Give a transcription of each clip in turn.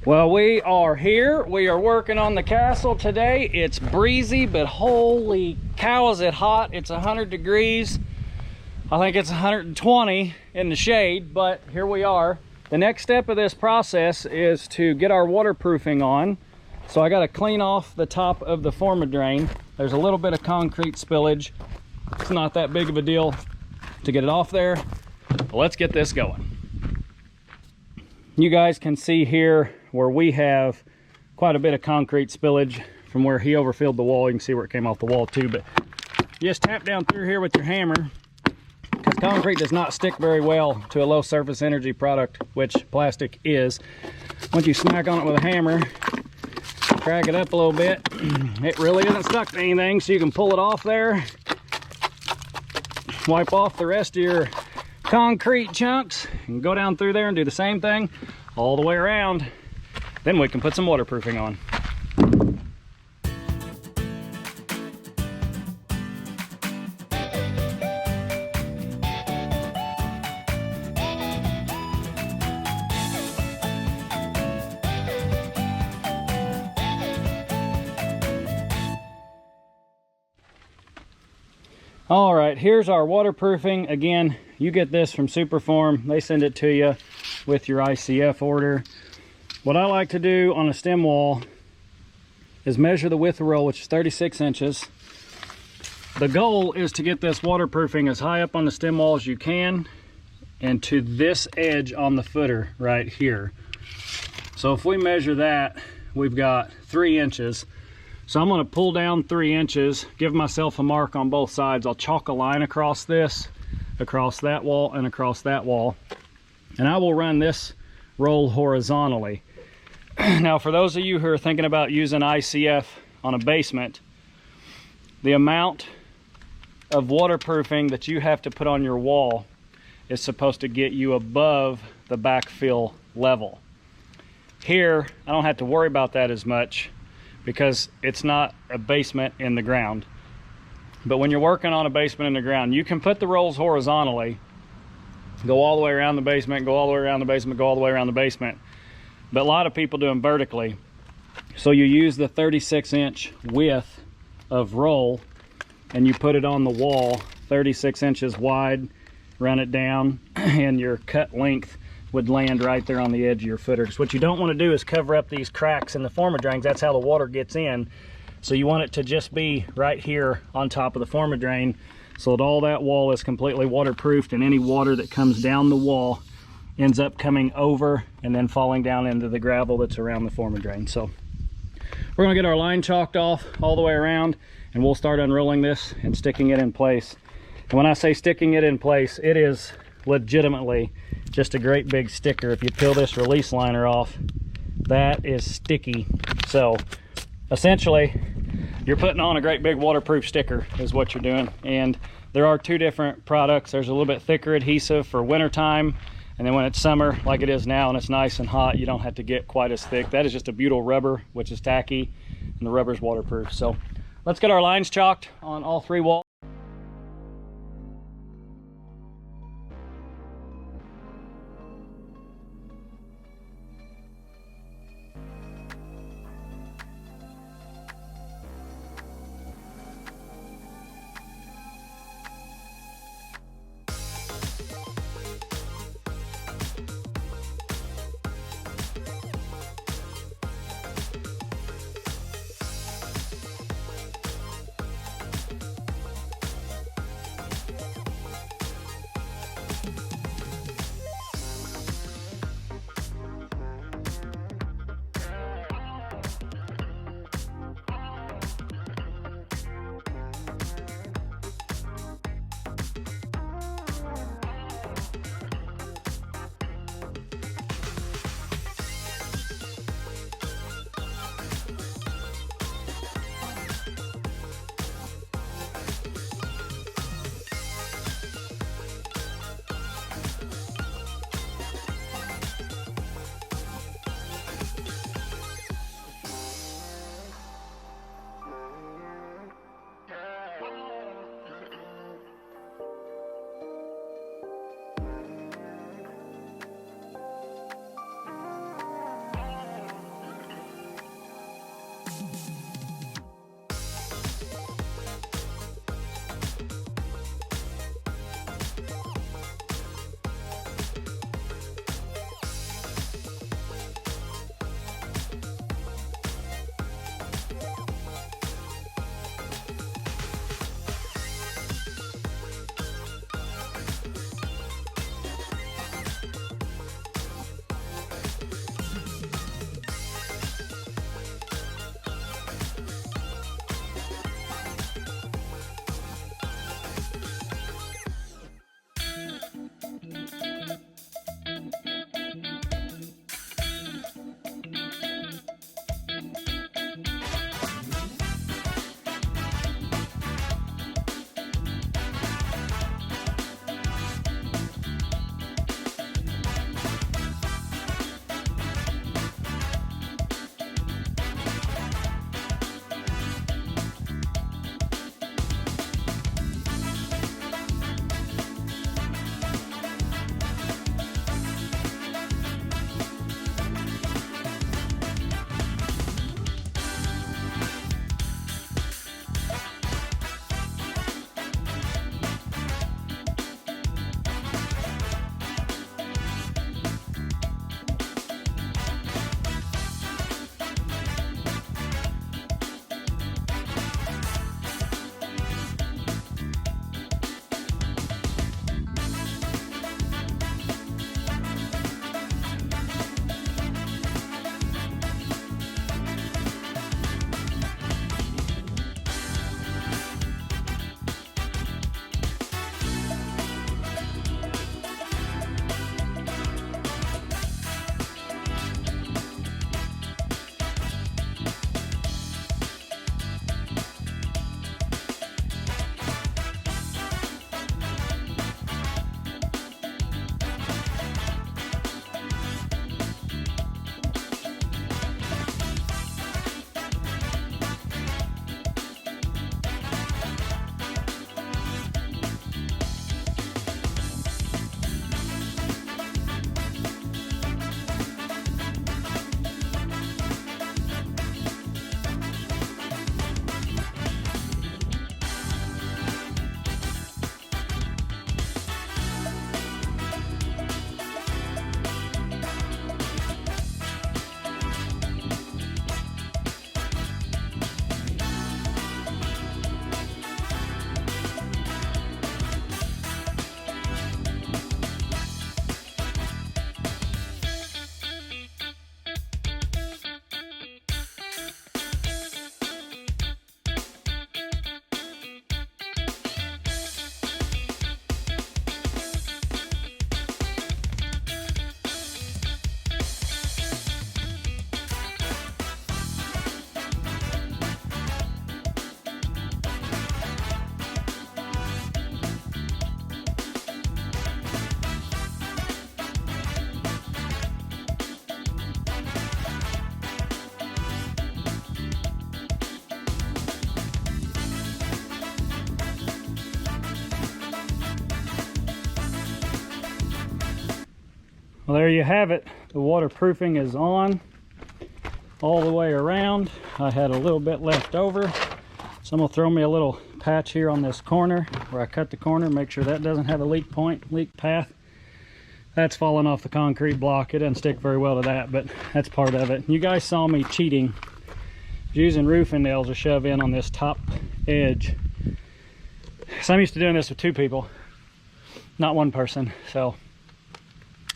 Well, we are here. We are working on the castle today. It's breezy, but holy cow is it hot. It's 100 degrees. I think it's 120 in the shade, but here we are. The next step of this process is to get our waterproofing on. So I got to clean off the top of the former drain. There's a little bit of concrete spillage. It's not that big of a deal to get it off there. But let's get this going. You guys can see here where we have quite a bit of concrete spillage from where he overfilled the wall. You can see where it came off the wall too, but you just tap down through here with your hammer, because concrete does not stick very well to a low surface energy product, which plastic is. Once you smack on it with a hammer, crack it up a little bit, it really isn't stuck to anything, so you can pull it off there, wipe off the rest of your concrete chunks, and go down through there and do the same thing all the way around. Then we can put some waterproofing on. All right, here's our waterproofing. Again, you get this from Superform. They send it to you with your ICF order. What I like to do on a stem wall is measure the width of roll, which is 36 inches. The goal is to get this waterproofing as high up on the stem wall as you can and to this edge on the footer right here. So if we measure that, we've got 3 inches. So I'm going to pull down 3 inches, give myself a mark on both sides. I'll chalk a line across this, across that wall, and across that wall. And I will run this roll horizontally. Now, for those of you who are thinking about using ICF on a basement, the amount of waterproofing that you have to put on your wall is supposed to get you above the backfill level. Here, I don't have to worry about that as much because it's not a basement in the ground. But when you're working on a basement in the ground, you can put the rolls horizontally, go all the way around the basement, go all the way around the basement, go all the way around the basement. But a lot of people do them vertically. So you use the 36-inch width of roll and you put it on the wall 36 inches wide, run it down, and your cut length would land right there on the edge of your footer. Because what you don't want to do is cover up these cracks in the former drains. That's how the water gets in. So you want it to just be right here on top of the former drain so that all that wall is completely waterproofed, and any water that comes down the wall ends up coming over and then falling down into the gravel that's around the former drain. So we're going to get our line chalked off all the way around, and we'll start unrolling this and sticking it in place. And when I say sticking it in place, it is legitimately just a great big sticker. If you peel this release liner off, that is sticky. So essentially you're putting on a great big waterproof sticker is what you're doing. And there are 2 different products. There's a little bit thicker adhesive for wintertime, and then when it's summer like it is now and it's nice and hot, you don't have to get quite as thick. That is just a butyl rubber, which is tacky, and the rubber's waterproof. So let's get our lines chalked on all 3 walls. Well, there you have it. The waterproofing is on all the way around. I had a little bit left over, so I'm gonna throw me a little patch here on this corner where I cut the corner, make sure that doesn't have a leak point, leak path. That's falling off the concrete block. It doesn't stick very well to that, but that's part of it. You guys saw me cheating, using roofing nails to shove in on this top edge. So I'm used to doing this with two people, not one person, so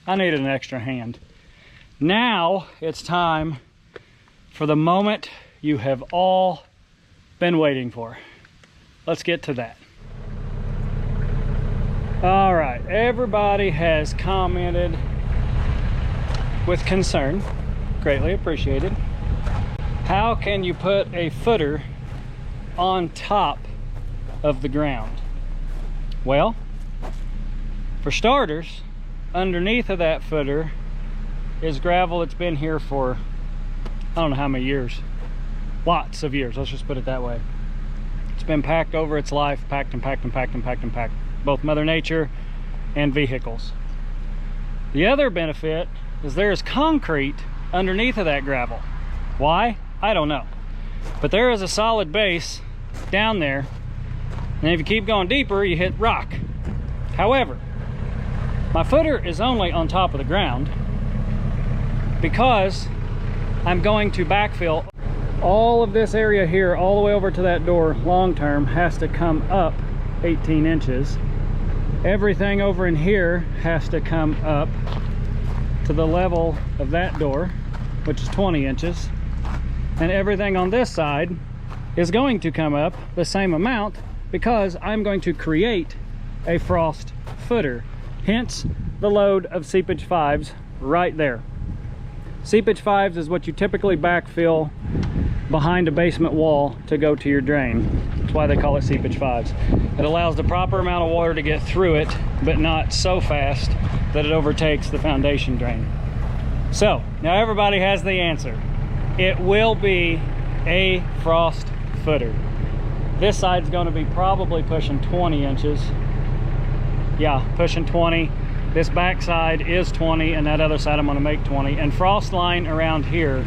I needed an extra hand. Now it's time for the moment you have all been waiting for. Let's get to that. All right, everybody has commented with concern, greatly appreciated. How can you put a footer on top of the ground? Well, for starters, underneath of that footer is gravel that's been here for I don't know how many years, lots of years, let's just put it that way. It's been packed over its life, packed and packed and packed and packed and packed, both Mother Nature and vehicles. The other benefit is there's concrete underneath of that gravel. Why? I don't know. But there is a solid base down there, and if you keep going deeper, you hit rock. However, my footer is only on top of the ground because I'm going to backfill. All of this area here, all the way over to that door, long term, has to come up 18 inches. Everything over in here has to come up to the level of that door, which is 20 inches. And everything on this side is going to come up the same amount because I'm going to create a frost footer. Hence the load of seepage 5s right there. Seepage 5s is what you typically backfill behind a basement wall to go to your drain. That's why they call it seepage 5s. It allows the proper amount of water to get through it, but not so fast that it overtakes the foundation drain. So now everybody has the answer. It will be a frost footer. This side's going to be probably pushing 20 inches. Yeah, pushing 20. This back side is 20, and that other side I'm going to make 20. And frost line around here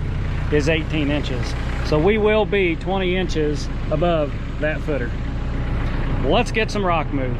is 18 inches. So we will be 20 inches above that footer. Let's get some rock moved.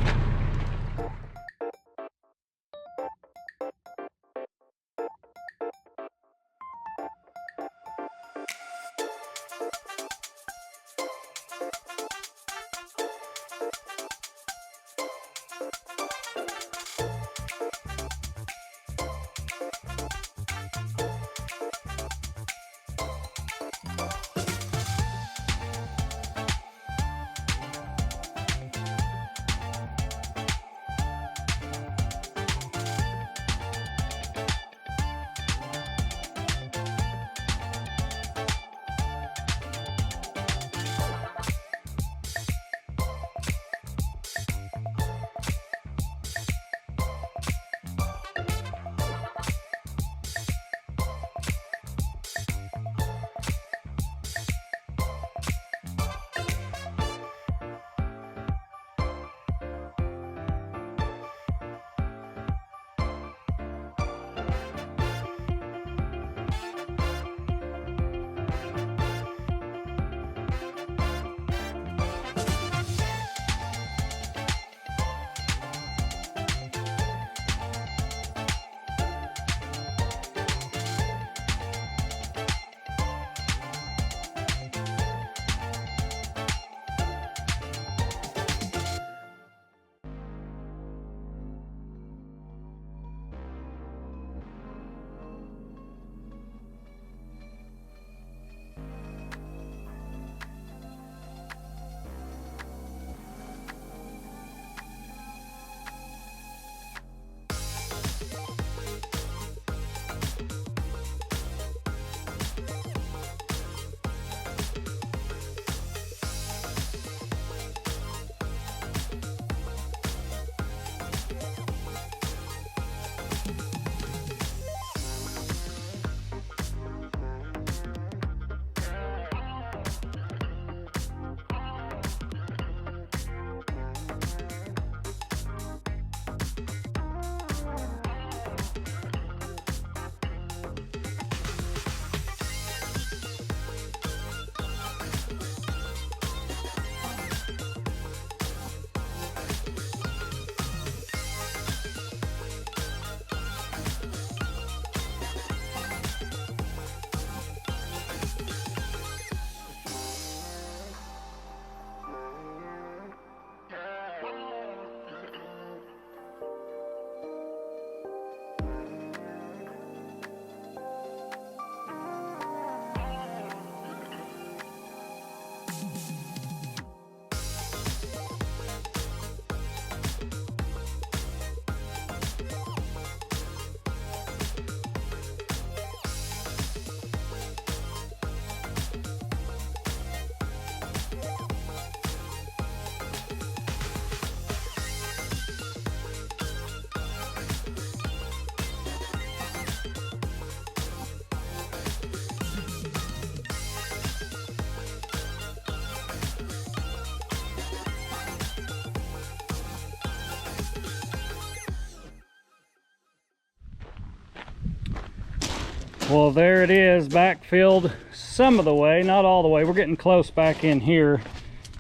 Well, there it is, backfilled some of the way, not all the way. We're getting close back in here.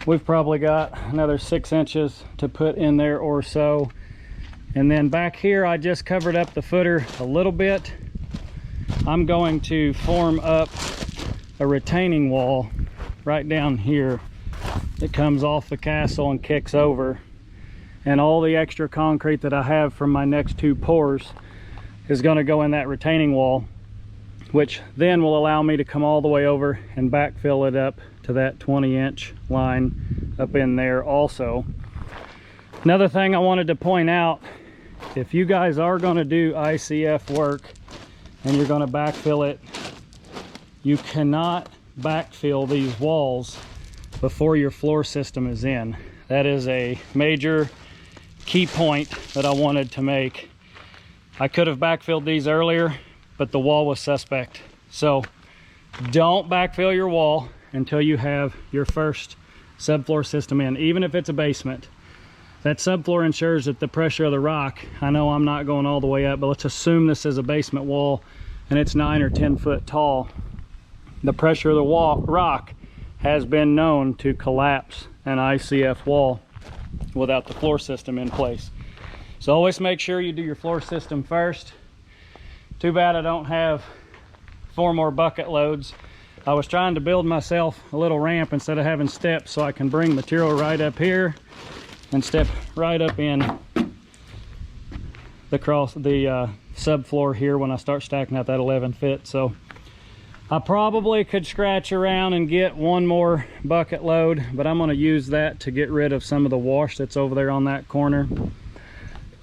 We've probably got another 6 inches to put in there or so. And then back here, I just covered up the footer a little bit. I'm going to form up a retaining wall right down here that comes off the castle and kicks over. And all the extra concrete that I have from my next 2 pours is going to go in that retaining wall, which then will allow me to come all the way over and backfill it up to that 20-inch line up in there also. Another thing I wanted to point out, if you guys are going to do ICF work and you're going to backfill it, you cannot backfill these walls before your floor system is in. That is a major key point that I wanted to make. I could have backfilled these earlier, but the wall was suspect. So don't backfill your wall until you have your first subfloor system in, even if it's a basement. That subfloor ensures that the pressure of the rock, I know I'm not going all the way up, but let's assume this is a basement wall and it's 9 or 10 foot tall. The pressure of the rock has been known to collapse an ICF wall without the floor system in place. So always make sure you do your floor system first. Too bad I don't have 4 more bucket loads. I was trying to build myself a little ramp instead of having steps so I can bring material right up here and step right up in the subfloor here when I start stacking out that 11 foot. So I probably could scratch around and get 1 more bucket load, but I'm going to use that to get rid of some of the wash that's over there on that corner.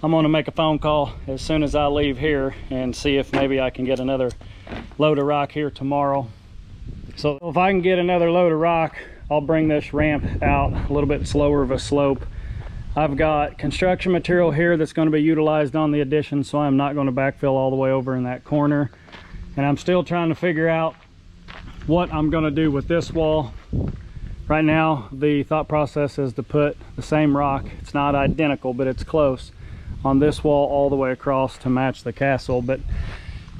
I'm going to make a phone call as soon as I leave here and see if maybe I can get another load of rock here tomorrow. So if I can get another load of rock, I'll bring this ramp out a little bit slower of a slope. I've got construction material here that's going to be utilized on the addition, so I'm not going to backfill all the way over in that corner. And I'm still trying to figure out what I'm going to do with this wall. Right now, the thought process is to put the same rock, it's not identical, but it's close, on this wall all the way across to match the castle. But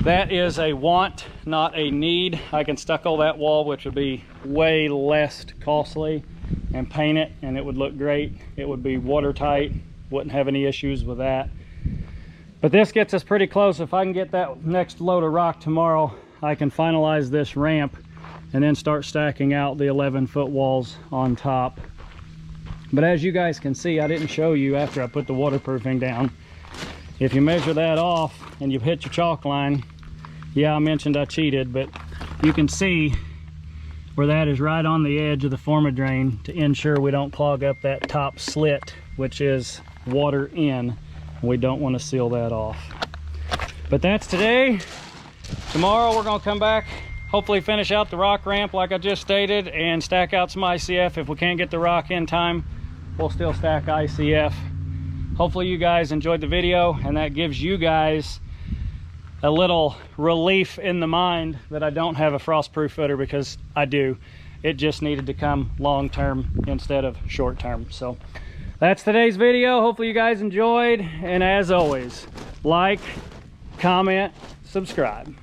that is a want, not a need. I can stucco that wall, which would be way less costly, and paint it, and it would look great. It would be watertight, wouldn't have any issues with that. But this gets us pretty close. If I can get that next load of rock tomorrow, I can finalize this ramp and then start stacking out the 11-foot walls on top. But as you guys can see, I didn't show you after I put the waterproofing down. If you measure that off and you hit your chalk line, yeah, I mentioned I cheated, but you can see where that is right on the edge of the forma drain to ensure we don't clog up that top slit, which is water in. We don't want to seal that off. But that's today. Tomorrow we're going to come back, hopefully finish out the rock ramp like I just stated, and stack out some ICF. If we can't get the rock in time, we'll still stack ICF. Hopefully you guys enjoyed the video, and that gives you guys a little relief in the mind that I don't have a frostproof footer, because I do. It just needed to come long term instead of short term. So that's today's video. Hopefully you guys enjoyed, and as always, like, comment, subscribe.